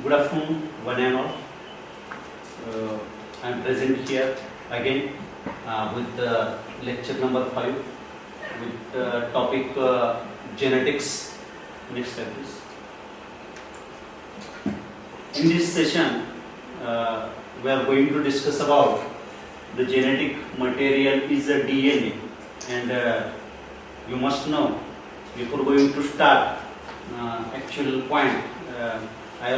Good afternoon, one and all. I am present here again with lecture number 5 with topic genetics. Next slide, please. In this session, we are going to discuss about the genetic material is a DNA, and you must know before going to start actual point. I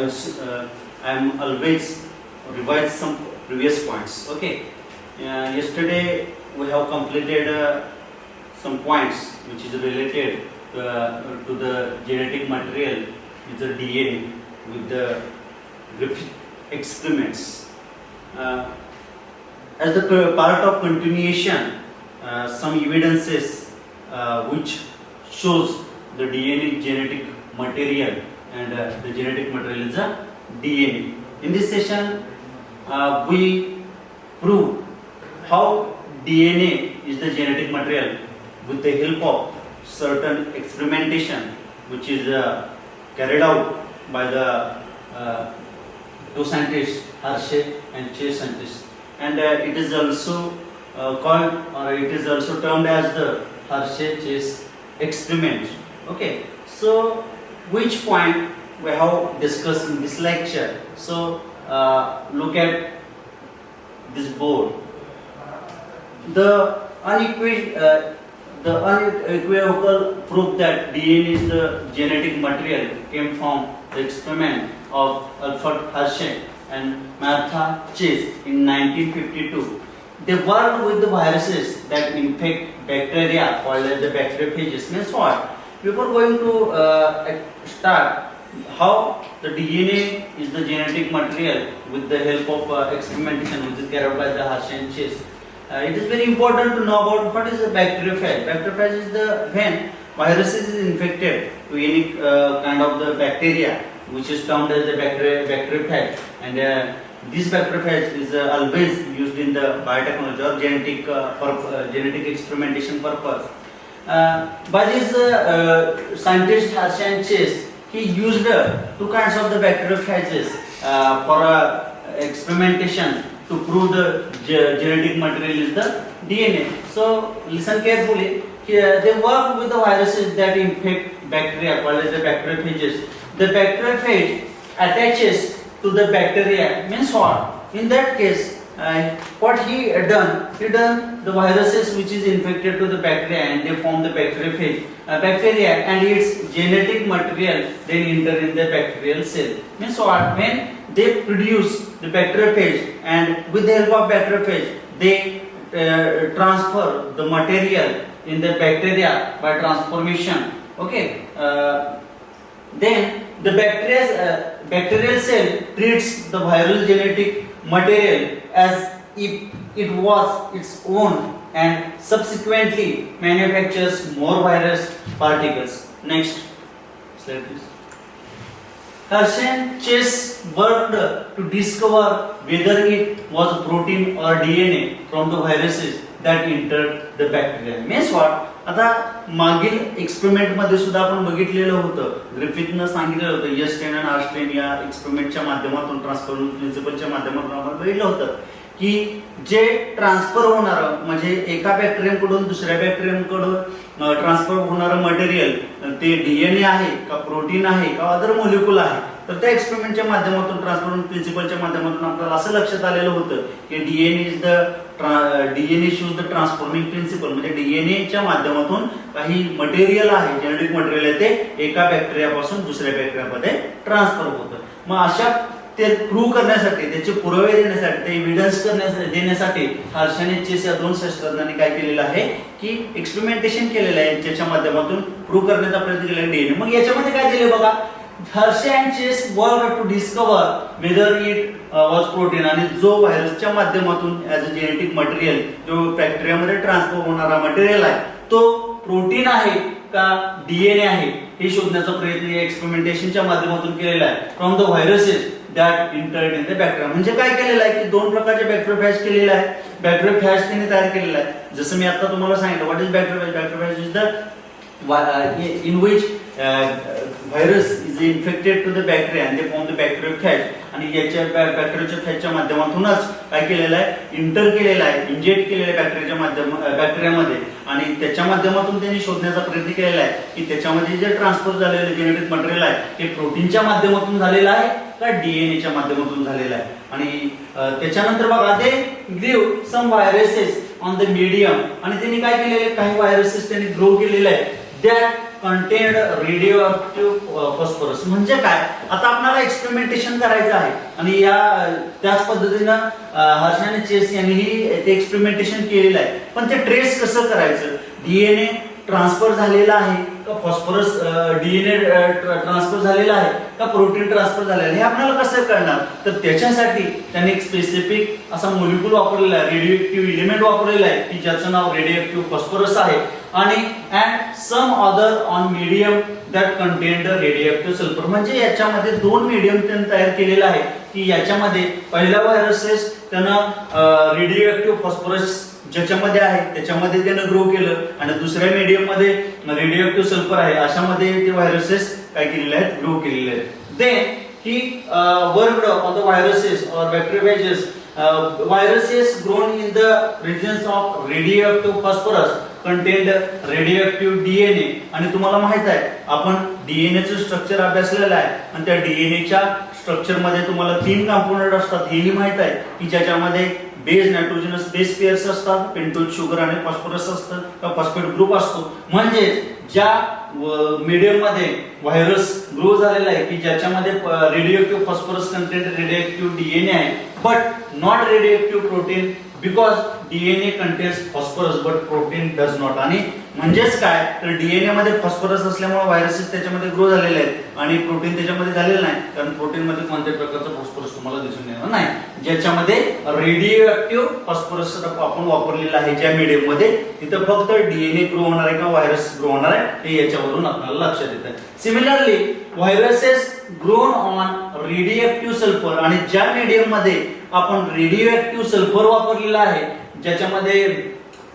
am always revise some previous points. Okay. Yesterday we have completed some points which is related to the genetic material is the DNA with the Griffith experiments. As the part of continuation, some evidences which shows the DNA genetic material and the genetic material is a DNA. In this session, we prove how DNA is the genetic material with the help of certain experimentation which is carried out by the two scientists, Hershey and Chase scientists, and it is also called, or it is also termed as the Hershey-Chase experiment. Okay, so which point we have discussed in this lecture. So look at this board. The unequivocal proof that DNA is the genetic material came from the experiment of Alfred Hershey and Martha Chase in 1952. They worked with the viruses that infect bacteria called as the bacteriophages. Means what? Before going to start how the DNA is the genetic material with the help of experimentation which is carried out by the Hershey and Chase. It is very important to know about what is a bacteriophage. Bacteriophage is the when viruses is infected to any kind of the bacteria which is termed as the bacteriophage, and this bacteriophage is always used in the biotechnology or genetic experimentation purpose. By this scientist Hershey and Chase, he used two kinds of the bacteriophages for experimentation to prove the genetic material is the DNA. So listen carefully. They work with the viruses that infect bacteria called as the bacteriophages. The bacteriophage attaches to the bacteria. Means what? In that case, what he done the viruses which is infected to the bacteria and they form the bacteriophage. Bacteria and its genetic material then enter in the bacterial cell. Means what? When they produce the bacteriophage and with the help of bacteriophage they transfer the material in the bacteria by transformation. Okay. Then the bacterial cell treats the viral genetic material as if it was its own and subsequently manufactures more virus particles. Next slide please. Hershey and Chase worked to discover whether it was protein or DNA from the viruses that entered the bacteria. Means what? आता मागील experiment मध्ये सुद्धा आपण बघितलेलं होतं, ग्रिफिथनं सांगितलं होतं यस्टेन आणि आर्स्टेन या एक्सपेरिमेंटच्या माध्यमातून ट्रान्सफर प्रिन्सिपलच्या माध्यमातून आपण बघितलं होतं की जे ट्रान्सफर होणारं म्हणजे एका बॅक्टेरियमकडून दुसऱ्या बॅक्टेरियमकडून ट्रान्सफर होणारं मटेरियल ते डीएनए आहे का प्रोटीन आहे का अदर मॉलिक्यूल आहे, तर त्या एक्सपेरिमेंटच्या माध्यमातून ट्रान्सफर प्रिन्सिपलच्या माध्यमातून आपल्याला असं लक्षात आलेलं होतं की DNA shows the transforming principle, म्हणजे डीएनएच्या माध्यमातून काही मटेरियल आहे जेनेटिक मटेरियल आहे ते एका बॅक्टेरियापासून दुसऱ्या बॅक्टेरियामध्ये ट्रान्सफर होतं. मग अशा ते प्रूव्ह करण्यासाठी त्याचे पुरावे देण्यासाठी ते एव्हिडन्स देण्यासाठी हर्षे आणि चेस या दोन शास्त्रज्ञांनी काय केलेलं आहे की एक्सपेरिमेंटेशन केलेलं आहे, ज्याच्या माध्यमातून प्रूव्ह करण्याचा प्रयत्न केला डीएनए. मग याच्यामध्ये काय दिले बघा, Hershey and Chase work to discover whether it was protein, आणि जो व्हायरसच्या माध्यमातून ऍज अ जेनेटिक मटेरियल जो बॅक्टेरियामध्ये ट्रान्सफर होणारा मटेरियल आहे तो प्रोटीन आहे का डीएनए आहे हे शोधण्याचा प्रयत्न या एक्सपेरिमेंटेशनच्या माध्यमातून केलेला आहे from the viruses that entered in the bacteria. म्हणजे काय केलेलं आहे की दोन प्रकारचे बॅक्टेरियोफॅज केलेले आहे. बॅक्टेरियोफॅज त्यांनी तयार केलेला आहे. जसं मी आता तुम्हाला सांगितलं what is bacteriophage. Bacteriophage is the in which virus is infected to the bacteria and they form the bacteriophage आणि याच्या बॅक्टेरियाच्या माध्यमातूनच काय केलेलं आहे इंटर केलेलं आहे इंजेक्ट केलेलं आहे बॅक्टेरियामध्ये आणि त्याच्या माध्यमातून त्यांनी शोधण्याचा प्रयत्न केलेला आहे की त्याच्यामध्ये जे ट्रान्सफर झालेलं जेनेटिक मटेरियल आहे ते प्रोटीनच्या माध्यमातून झालेलं आहे का डीएनएच्या माध्यमातून झालेलं आहे आणि त्याच्यानंतर बघा ते give some viruses on the medium आणि त्यांनी काय केलेले काही व्हायरसेस त्यांनी ग्रो केलेले आहे दॅट कंटेन्ड रेडिओएक्टिव्ह फॉस्फरस म्हणजे काय आता आपल्याला एक्सपेरिमेंटेशन करायचं आहे आणि या त्याच पद्धतीनं हर्ष आणि चेस यांनीही ते एक्सपेरिमेंटेशन केलेलं आहे पण ते ट्रेस कसं करायचं डीएनए ट्रान्सफर झालेला आहे का फॉस्फरस डीएनए ट्रान्सफर झालेला आहे का प्रोटीन ट्रान्सफर झालेला आहे हे आपल्याला कसं कळणार तर त्याच्यासाठी त्यांनी एक स्पेसिफिक असा मॉलिक्यूल वापरलेला आहे रेडिओएक्टिव्ह एलिमेंट वापरलेला आहे की ज्याचं नाव रेडिओएक्टिव्ह फॉस्फरस आहे आणि and some other on medium that contained radioactive sulphur म्हणजे याच्यामध्ये दोन मीडियम त्यांनी तयार केलेला आहे की याच्यामध्ये पहिला व्हायरसेस त्यांना रेडिओएक्टिव्ह फॉस्फरस ज्याच्यामध्ये आहे त्याच्यामध्ये त्यानं ग्रो केलं आणि दुसऱ्या मीडियम मध्ये रेडिओएक्टिव्ह सल्फर आहे अशामध्ये ते व्हायरसेस काय केलेले आहेत ग्रो केलेले आहेत then he worked on the viruses और bacteriophages viruses grown in the presence of radioactive phosphorus contained radioactive DNA आणि तुम्हाला माहित आहे आपण डीएनए चं स्ट्रक्चर अभ्यासलेलं आहे आणि त्या डीएनए च्या स्ट्रक्चर मध्ये तुम्हाला तीन कंपोनेंट असतात हेही माहित आहे की ज्याच्यामध्ये बेस नायट्रोजनस बेस पेअर्स असतात पेंटोज शुगर आणि फॉस्फरस असतं का फॉस्फेट ग्रुप असतो म्हणजे ज्या मीडियम मध्ये व्हायरस ग्रो झालेला आहे की ज्याच्यामध्ये radioactive phosphorus content radioactive DNA आहे but not radioactive protein because DNA contains phosphorus but protein does not आणि म्हणजेच काय तर डीएनए मध्ये फॉस्फरस असल्यामुळे व्हायरसेस त्याच्यामध्ये ग्रो झालेले आहेत आणि प्रोटीन त्याच्यामध्ये झालेलं नाही कारण प्रोटीन मध्ये कोणत्याही प्रकारचं फॉस्फरस तुम्हाला दिसून येणार नाही ज्याच्यामध्ये रेडिओएक्टिव्ह फॉस्फरस आपण वापरलेला आहे ज्या मीडियम मध्ये तिथं फक्त डीएनए ग्रो होणार आहे किंवा व्हायरस ग्रो होणार आहे हे याच्यावरून आपल्याला लक्षात येतं similarly viruses grown on radioactive sulphur आणि ज्या मीडियम मध्ये आपण रेडिओएक्टिव्ह सल्फर वापरलेला आहे ज्याच्यामध्ये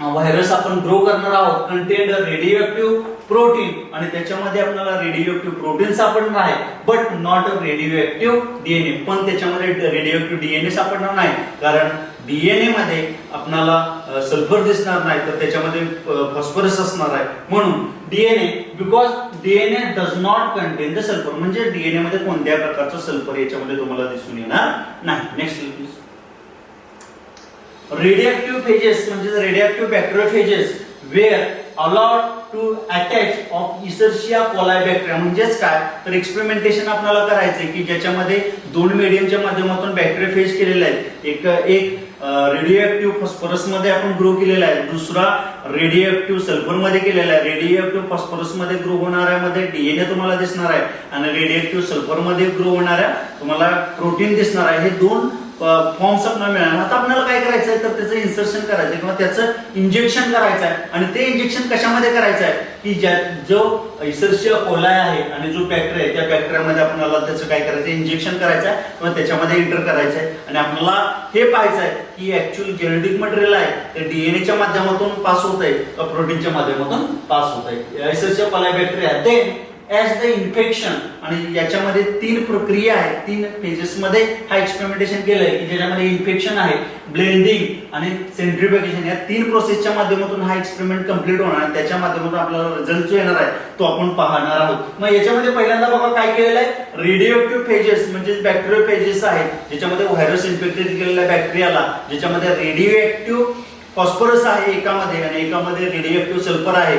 व्हायरस आपण ग्रो करणार आहोत कंटेंड रेडिओएक्टिव्ह प्रोटीन आणि त्याच्यामध्ये आपल्याला रेडिओएक्टिव्ह प्रोटीन सापडणार आहे बट नॉट रेडिओएक्टिव्ह डीएनए पण त्याच्यामध्ये रेडिओएक्टिव्ह डीएनए सापडणार नाही कारण डीएनए मध्ये आपल्याला सल्फर दिसणार नाही तर त्याच्यामध्ये फॉस्फरस असणार आहे म्हणून DNA because DNA does not contain the sulphur म्हणजे डीएनए मध्ये कोणत्या प्रकारचं सल्फर याच्यामध्ये तुम्हाला दिसून येणार नाही नेक्स्ट प्लीज रेडिओएक्टिव्ह फेजेस म्हणजे radioactive bacteriophages were allowed to attach of Escherichia coli bacteria म्हणजेच काय तर एक्सपेरिमेंटेशन आपल्याला करायचंय की ज्याच्यामध्ये दोन मीडियमच्या माध्यमातून बॅक्टेरियोफेज केलेले आहेत एक रेडिओएक्टिव्ह फॉस्फरस मध्ये आपण ग्रो केलेला आहे दुसरा रेडिओएक्टिव्ह सल्फर मध्ये केलेला आहे रेडिओएक्टिव्ह फॉस्फरस मध्ये ग्रो होणाऱ्यामध्ये डीएनए तुम्हाला दिसणार आहे आणि रेडिओएक्टिव्ह सल्फर मध्ये ग्रो होणाऱ्या तुम्हाला प्रोटीन दिसणार आहे हे दोन फॉर्म्स आपल्याला मिळाले आता आपल्याला काय करायचं आहे तर त्याचं इन्सर्शन करायचं किंवा त्याचं इंजेक्शन करायचं आहे आणि ते इंजेक्शन कशामध्ये करायचं आहे की जो इसर्शिया कोलाई आहे आणि जो बॅक्टेरिया आहे त्या बॅक्टेरियामध्ये आपल्याला त्याचं काय करायचं इंजेक्शन करायचं आहे किंवा त्याच्यामध्ये एंटर करायचं आहे आणि आपल्याला हे पाहायचं आहे की ऍक्च्युअल जेनेटिक मटेरियल आहे ते डीएनए च्या माध्यमातून पास होत आहे का प्रोटीनच्या माध्यमातून पास होत आहे Escherichia coli bacteria then as the infection आणि याच्यामध्ये तीन प्रक्रिया आहेत तीन फेजेस मध्ये हा एक्सपेरिमेंटेशन केलंय की ज्याच्यामध्ये इन्फेक्शन आहे ब्लेंडिंग आणि सेंट्रीफ्युगेशन या तीन प्रोसेसच्या माध्यमातून हा एक्सपेरिमेंट कंप्लीट होणार आणि त्याच्या माध्यमातून आपल्याला रिझल्ट जो येणार आहे तो आपण पाहणार आहोत मग याच्यामध्ये पहिल्यांदा बघा काय केलेलं आहे रेडिओएक्टिव्ह फेजेस म्हणजे बॅक्टेरियोफेजेस आहेत ज्याच्यामध्ये व्हायरस इन्फेक्टेड केलेल्या बॅक्टेरियाला ज्याच्यामध्ये रेडिओएक्टिव्ह फॉस्फरस आहे एकामध्ये आणि एकामध्ये रेडिओएक्टिव्ह सल्फर आहे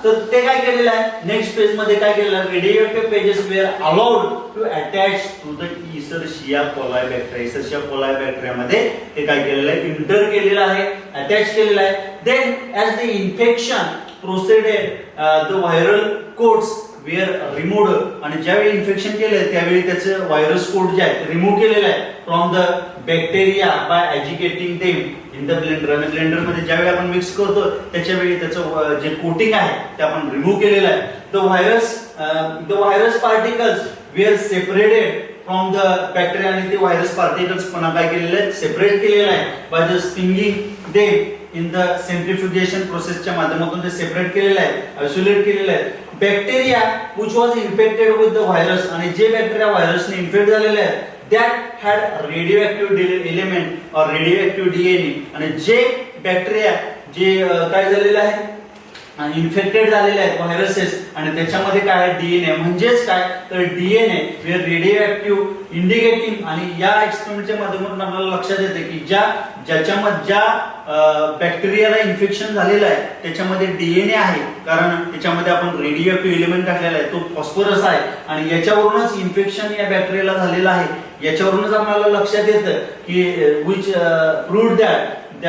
तर ते काय केलेलं आहे नेक्स्ट फेज मध्ये काय केलेलं आहे radioactive phages were allowed to attach to the Escherichia coli bacteria Escherichia coli bacteria मध्ये ते काय केलेलं आहे इंटर केलेलं आहे अटॅच केलेलं आहे then as the infection proceeded the viral coats were removed आणि ज्यावेळी इन्फेक्शन केलं त्यावेळी त्याचं व्हायरस कोड जे आहे रिमूव्ह केलेलं आहे from the bacteria by educating them in the blender आणि ब्लेंडर मध्ये ज्यावेळी आपण मिक्स करतो त्याच्यावेळी त्याचं जे कोटिंग आहे ते आपण रिमूव्ह केलेलं आहे the virus particles were separated from the bacteria आणि ते व्हायरस पार्टिकल्स पण काय केलेले आहेत सेपरेट केलेले आहे by the stinging them in the centrifugation प्रोसेसच्या माध्यमातून ते सेपरेट केलेले आहे, आयसोलेट केलेले आहे. Bacteria which was infected with the virus आणि जे बॅक्टेरिया व्हायरसने इन्फेक्ट झालेले आहेत that had radioactive element or radioactive DNA आणि जे बॅक्टेरिया जे काय झालेले आहे इन्फेक्टेड झालेले आहेत व्हायरसेस आणि त्याच्यामध्ये काय आहे डीएनए म्हणजेच काय तर डीएनए वे रेडिओ इंडिकेटिंग आणि या एक्सपेरिमेंटच्या माध्यमातून आपल्याला लक्षात येते की ज्या बॅक्टेरियाला इन्फेक्शन झालेलं आहे त्याच्यामध्ये डीएनए आहे कारण त्याच्यामध्ये आपण रेडिओ एलिमेंट टाकलेला आहे तो फॉस्फरस आहे आणि याच्यावरूनच इन्फेक्शन या बॅक्टेरियाला झालेलं आहे याच्यावरूनच आपल्याला लक्षात येतं की विच प्रूव्ड दॅट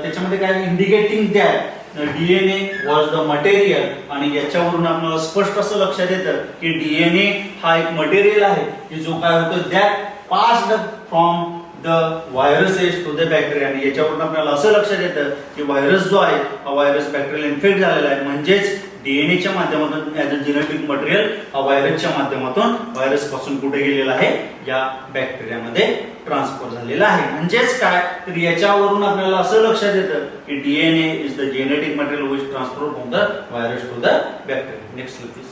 त्याच्यामध्ये काय indicating that DNA was the material आणि याच्यावरून आपल्याला स्पष्ट असं लक्षात येतं की डीएनए हा एक मटेरियल आहे की जो काय होतो that passed from the viruses to the bacteria आणि याच्यावरून आपल्याला असं लक्षात येतं की व्हायरस जो आहे हा व्हायरस बॅक्टेरियल इन्फेक्ट झालेला आहे म्हणजेच डीएनएच्या माध्यमातून ऍज अ जेनेटिक मटेरियल हा व्हायरसच्या माध्यमातून व्हायरस पासून कुठे गेलेला आहे या बॅक्टेरियामध्ये ट्रान्सफर झालेला आहे म्हणजेच काय तर याच्यावरून आपल्याला असं लक्षात येतं की DNA is the genetic material which transfer from the virus to the bacteria. Next please.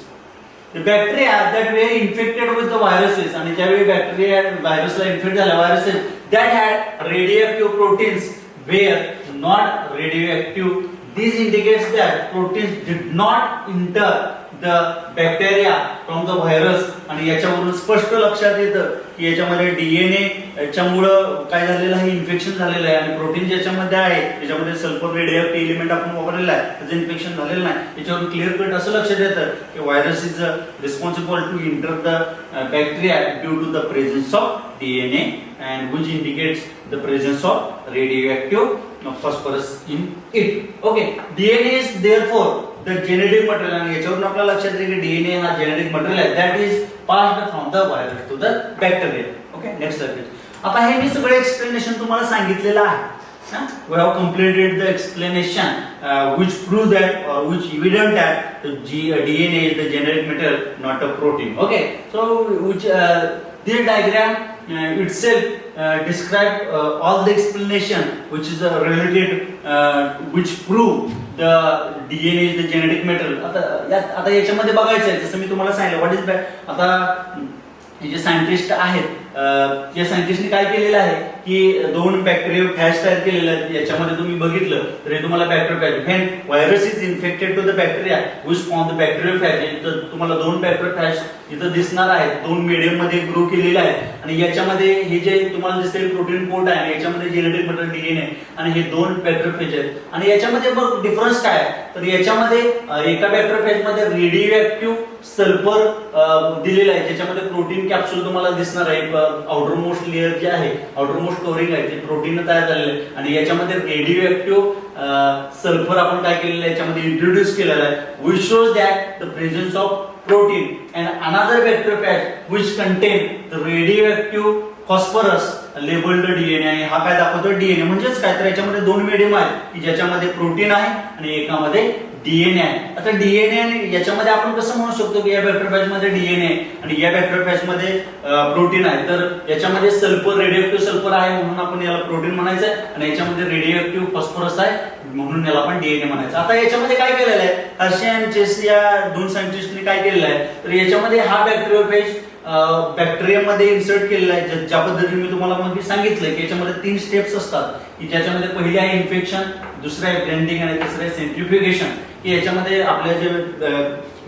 The bacteria that were infected with the viruses आणि ज्यावेळी बॅक्टेरिया व्हायरसला इन्फेक्ट झाला viruses that had radioactive proteins were not radioactive. This indicates that proteins did not enter the bacteria from the virus आणि याच्यावरून स्पष्ट लक्षात येतं की याच्यामध्ये डीएनए याच्यामुळं काय झालेलं आहे इन्फेक्शन झालेलं आहे आणि प्रोटीन ज्याच्यामध्ये आहे त्याच्यामध्ये सल्फर रेडिओएक्टिव्ह एलिमेंट आपण वापरलेला आहे त्याचं इन्फेक्शन झालेलं नाही याच्यावरून क्लिअर कट असं लक्षात येतं की virus is responsible to enter the bacteria due to the presence of DNA and which indicates the presence of radioactive phosphorus in it. Okay, DNA is therefore the genetic material आणि याच्यावरून आपल्याला लक्षात येईल की डीएनए हा genetic material आहे that is passed from the virus to the bacteria. Okay, next slide. आता हे मी सगळे एक्सप्लेनेशन तुम्हाला सांगितलेलं आहे. We have completed the explanation which prove that or which evident that the DNA is the genetic material, not a protein. Okay, so which this diagram itself describe all the explanation which is related which prove the DNA is the genetic material. आता याच्यामध्ये बघायचं आहे जसं मी तुम्हाला सांगितलं what is आता हे जे सायंटिस्ट आहेत या सायंटिस्टने काय केलेलं आहे की दोन बॅक्टेरिया फॅज तयार केलेले आहेत याच्यामध्ये तुम्ही बघितलं तर हे तुम्हाला bacteria when virus is infected to the bacteria which form the bacterial phage इथं तुम्हाला दोन बॅक्टेरियल फॅज इथं दिसणार आहेत दोन मीडियम मध्ये ग्रो केलेले आहेत आणि याच्यामध्ये हे जे तुम्हाला दिसते प्रोटीन कोट आहे आणि याच्यामध्ये जेनेटिक मटेरियल डीएनए आणि हे दोन बॅक्टेरियल फॅज आहेत आणि याच्यामध्ये मग डिफरन्स काय तर याच्यामध्ये एका बॅक्टेरियल फॅज मध्ये रेडिओएक्टिव्ह सल्फर दिलेला आहे ज्याच्यामध्ये प्रोटीन कॅप्सूल तुम्हाला दिसणार आहे आउटर मोस्ट लेअर जे आहे आउटर मोस्ट कव्हरिंग आहे ते प्रोटीन तयार झालेले आहे आणि याच्यामध्ये रेडिओएक्टिव्ह सल्फर आपण काय केलेलं आहे याच्यामध्ये इंट्रोड्यूस केलेला आहे which shows that the presence of protein and another bacterial phage which contain the radioactive phosphorus labeled DNA आणि हा काय दाखवतो डीएनए म्हणजेच काय तर याच्यामध्ये दोन मीडियम आहेत की ज्याच्यामध्ये प्रोटीन आहे आणि एकामध्ये डीएनए आहे. आता डीएनए आणि याच्यामध्ये आपण कसं म्हणू शकतो की या बॅक्टेरियल फॅज मध्ये डीएनए आणि या बॅक्टेरियल फॅज मध्ये प्रोटीन आहे तर याच्यामध्ये सल्फर रेडिओएक्टिव्ह सल्फर आहे म्हणून आपण याला प्रोटीन म्हणायचं आहे आणि याच्यामध्ये रेडिओएक्टिव्ह फॉस्फरस आहे म्हणून याला आपण डीएनए म्हणायचं. आता याच्यामध्ये काय केलेलं आहे हर्शे आणि चेस या दोन सायंटिस्टने काय केलेलं आहे तर याच्यामध्ये हा बॅक्टेरियल फॅज बॅक्टेरियामध्ये इन्सर्ट केलेला आहे ज्या पद्धतीने मी तुम्हाला मग सांगितलं की याच्यामध्ये 3 स्टेप्स असतात की ज्याच्यामध्ये पहिली आहे इन्फेक्शन दुसरं आहे ब्लेंडिंग आणि तिसरं आहे सेंट्रिफ्युगेशन की याच्यामध्ये आपल्या जे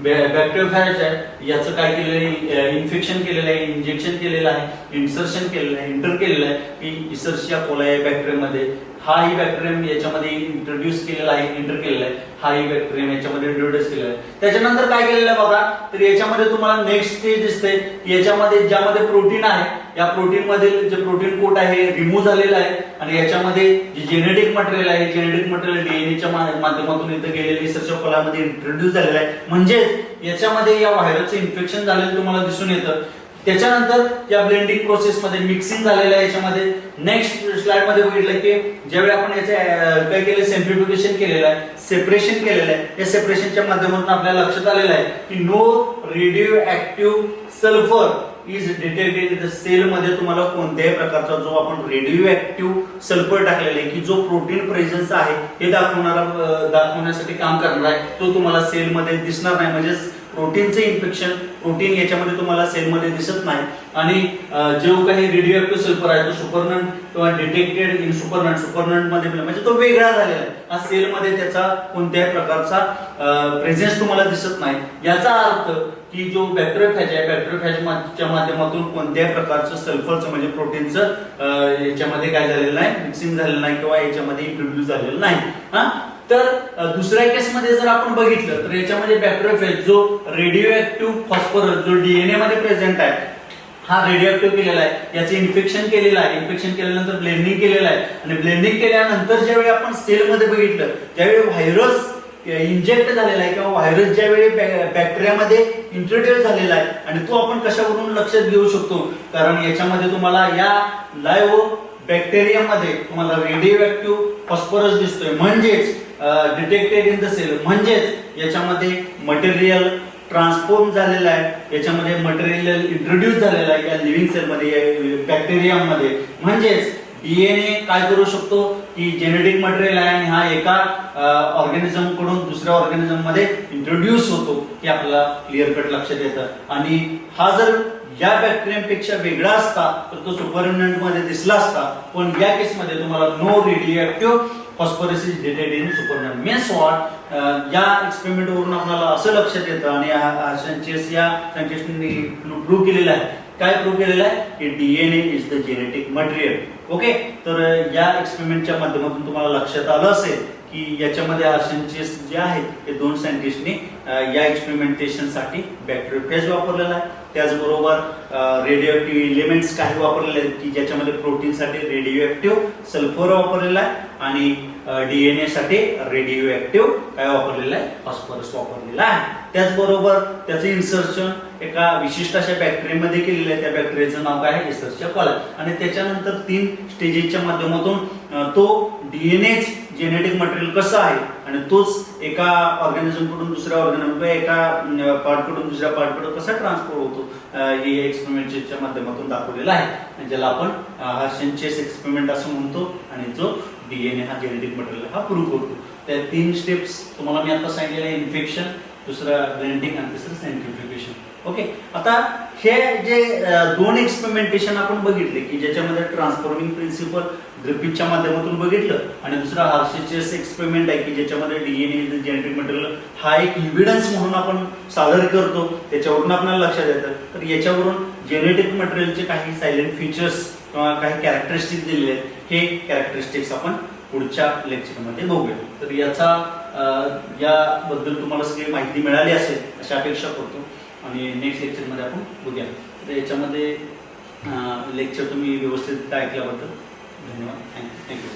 बॅक्टेरियल फॅज आहे याचं काय केलेलं आहे इन्फेक्शन केलेलं आहे इंजेक्शन केलेलं आहे इन्सर्शन केलेलं आहे इंटर केलेलं आहे की इसर्शिया कोलाई बॅक्टेरियामध्ये हाही बॅक्टेरियम याच्यामध्ये इंट्रोड्यूस केलेला आहे इंटर केलेला आहे हाही बॅक्टेरियम याच्यामध्ये इंट्रोड्यूस केलेला आहे. त्याच्यानंतर काय केलेलं आहे बघा तर याच्यामध्ये तुम्हाला नेक्स्ट स्टेज दिसते याच्यामध्ये ज्यामध्ये प्रोटीन आहे या प्रोटीन मधील जे प्रोटीन कोट आहे रिमूव्ह झालेला आहे आणि याच्यामध्ये जे जेनेटिक मटेरियल आहे जेनेटिक मटेरियल डीएनएच्या माध्यमातून इथं गेलेले इसर्शिया कोलायमध्ये इंट्रोड्यूस झालेलं आहे म्हणजे याच्यामध्ये या व्हायरसचं इन्फेक्शन झालेलं तुम्हाला दिसून येतं. त्याच्यानंतर या ब्लेंडिंग प्रोसेस मध्ये मिक्सिंग झालेलं आहे याच्यामध्ये नेक्स्ट स्लाइड मध्ये बघितलं की ज्यावेळी आपण याचे काय केलं सेंट्रिफ्युगेशन केलेलं आहे सेपरेशन केलेलं आहे या सेपरेशनच्या माध्यमातून आपल्याला लक्षात आलेलं आहे की no radio active sulphur is detected in the cell मध्ये तुम्हाला कोणत्याही प्रकारचा जो आपण रेडिओ ऍक्टिव्ह सल्फर टाकलेला आहे की जो प्रोटीन प्रेझेन्स आहे हे दाखवण्यासाठी काम करणार आहे, तो तुम्हाला सेल मध्ये दिसणार नाही. म्हणजे प्रोटीनचे इन्फेक्शन, प्रोटीन याच्यामध्ये तुम्हाला सेलमध्ये दिसत नाही. आणि जो काही रेडिओ ऍक्टिव्ह सल्फर आहे तो सुपरनंट किंवा डिटेक्टेड इन सुपरनंट मध्ये म्हणजे तो वेगळा झालेला आहे. हा सेलमध्ये त्याचा कोणत्याही प्रकारचा प्रेझेन्स तुम्हाला दिसत नाही. याचा अर्थ की जो बॅक्टेरियोफॅज आहे, बॅक्टेरियोफॅजच्या माध्यमातून कोणत्याही प्रकारचं सल्फरचं म्हणजे प्रोटीनचं याच्यामध्ये काय झालेलं नाही, मिक्सिंग झालेलं नाही किंवा याच्यामध्ये इंट्रोड्यूस झालेलं नाही. हा, तर दुसऱ्या केसमध्ये जर आपण बघितलं तर याच्यामध्ये बॅक्टेरियोफेज जो रेडिओ ऍक्टिव्ह फॉस्फरस जो डीएनए मध्ये प्रेझेंट आहे, हा रेडिओ ऍक्टिव्ह केलेला आहे, याचं इन्फेक्शन केलेलं आहे. इन्फेक्शन केल्यानंतर ब्लेंडिंग केलेलं आहे आणि ब्लेंडिंग केल्यानंतर ज्यावेळी आपण सेलमध्ये बघितलं, ज्यावेळी व्हायरस इंजेक्ट झालेला आहे किंवा व्हायरस ज्यावेळी बॅक्टेरियामध्ये इंट्रोड्यूस झालेला आहे आणि तो आपण कशावरून लक्षात घेऊ शकतो, कारण याच्यामध्ये तुम्हाला या लाईव्ह बॅक्टेरियामध्ये तुम्हाला रेडिओ ऍक्टिव्ह फॉस्फरस दिसतोय, म्हणजेच डिटेक्टेड इन द सेल, म्हणजेच याच्यामध्ये मटेरियल ट्रान्सफॉर्म झालेला आहे, याच्यामध्ये मटेरियल इंट्रोड्यूस झालेला आहे या लिव्हिंग सेलमध्ये, बॅक्टेरियामध्ये. म्हणजेच डीएनए काय करू शकतो की जेनेटिक मटेरियल आहे आणि हा एका ऑर्गॅनिझम कडून दुसऱ्या ऑर्गॅनिझम मध्ये इंट्रोड्यूस होतो हे आपल्याला क्लिअर कट लक्षात येतं. आणि हा जर या बॅक्टेरियापेक्षा वेगळा असता तर तो सुपरनंट मध्ये दिसला असता, पण या केसमध्ये तुम्हाला no radio active phosphorus is detected in supernatant. Means what, या एक्सपेरिमेंट वरून आपल्याला असं लक्षात येतं आणि या सायंटिस्टनी प्रूव्ह केलेलं आहे. काय प्रूव्ह केलेलं आहे की DNA is the genetic material. Okay, तर या एक्सपेरिमेंटच्या माध्यमातून तुम्हाला लक्षात आलं असेल की याच्यामध्ये आर्सेन्चेस जे आहेत ते दोन सायंटिस्टनी या एक्सपेरिमेंटेशन साठी बॅक्टेरियोफेज वापरलेला आहे. त्याचबरोबर रेडिओ ऍक्टिव्ह एलिमेंट्स काही वापरलेले आहेत की ज्याच्यामध्ये प्रोटीनसाठी रेडिओ ऍक्टिव्ह सल्फर वापरलेला आहे आणि डीएनए साठी रेडिओ ऍक्टिव्ह काय वापरलेला आहे, फॉस्फरस वापरलेला आहे. त्याचबरोबर त्याचं इन्सर्शन एका विशिष्ट अशा बॅक्टेरियामध्ये केलेलं आहे. त्या बॅक्टेरियाचं नाव काय आहे, इन्सर्शन कॉलम. आणि त्याच्यानंतर 3 स्टेजेसच्या माध्यमातून तो डीएनए जेनेटिक मटेरियल कसं आहे आणि तोच एका ऑर्गॅनिझम कडून दुसऱ्या ऑर्गॅनिझम, एका पार्ट कडून दुसऱ्या पार्ट कडे कसा ट्रान्सफर होतो हे एक्सपेरिमेंटच्या माध्यमातून दाखवलेलं आहे, ज्याला आपण हार्सेनचेस एक्सपेरिमेंट असं म्हणतो. आणि जो डीएनए हा जेनेटिक मटेरियल हा प्रूव्ह करतो. त्या 3 स्टेप्स तुम्हाला मी आता सांगितलेलं आहे, इन्फेक्शन, दुसरं ब्लेंडिंग आणि तिसरं सेंट्रिफ्युगेशन. ओके, आता हे जे 2 एक्सपेरिमेंटेशन आपण बघितले की ज्याच्यामध्ये ट्रान्सफॉर्मिंग प्रिन्सिपल ग्रिफिथच्या माध्यमातून बघितलं आणि दुसरा हार्सेचेस एक्सपेरिमेंट आहे की ज्याच्यामध्ये डीएनए जेनेटिक मटेरियल हा एक एव्हिडन्स म्हणून आपण सादर करतो, त्याच्यावरून आपल्याला लक्षात येतं. तर याच्यावरून जेनेटिक मटेरियलचे काही सायलेंट फीचर्स किंवा काही कॅरेक्टरिस्टिक्स दिलेले आहेत, हे कॅरेक्टरिस्टिक्स आपण पुढच्या लेक्चरमध्ये बघूया. तर याबद्दल तुम्हाला सगळी माहिती मिळाली असेल अशी अपेक्षा करतो आणि नेक्स्ट लेक्चरमध्ये आपण बघूया. तर याच्यामध्ये लेक्चर तुम्ही व्यवस्थित ऐकल्याबद्दल धन्यवाद. थँक्यू.